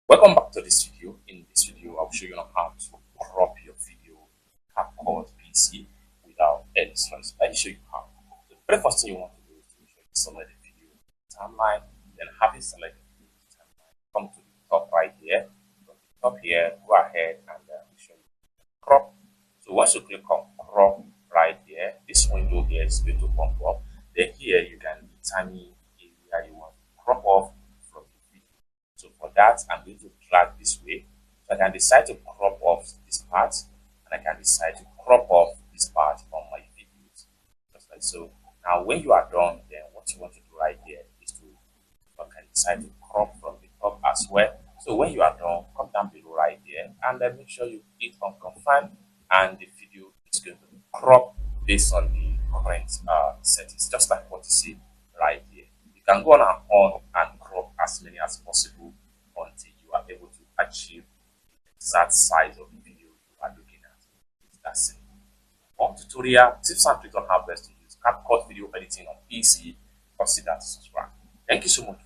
Welcome back to this video. In this video, I'll show you how to crop your video CapCut PC without any stress. Let me show you how. So the very first thing you want to do is to make sure you select the video timeline. Then having selected the video timeline, come to the top right here. From the top here, go ahead and make sure you crop. So once you click on crop right here, this window here is going to pop up. Then here you can determine area you want to crop off from the video. So for that, I'm going to drag this way. So I can decide to crop off this part, and I can decide to crop off this part on my videos, just like so. Now, when you are done, then what you want to do right here is to, you can decide to crop from the top as well. So when you are done, come down below right here, and then make sure you click on confirm, and the video is going to crop based on the current settings, just like what you see right here. You can go on and crop as many as possible until you are able to achieve the exact size of the video you are looking at. It's that simple. For tutorial tips and tricks on how best to use CapCut video editing on PC, consider to subscribe. Thank you so much.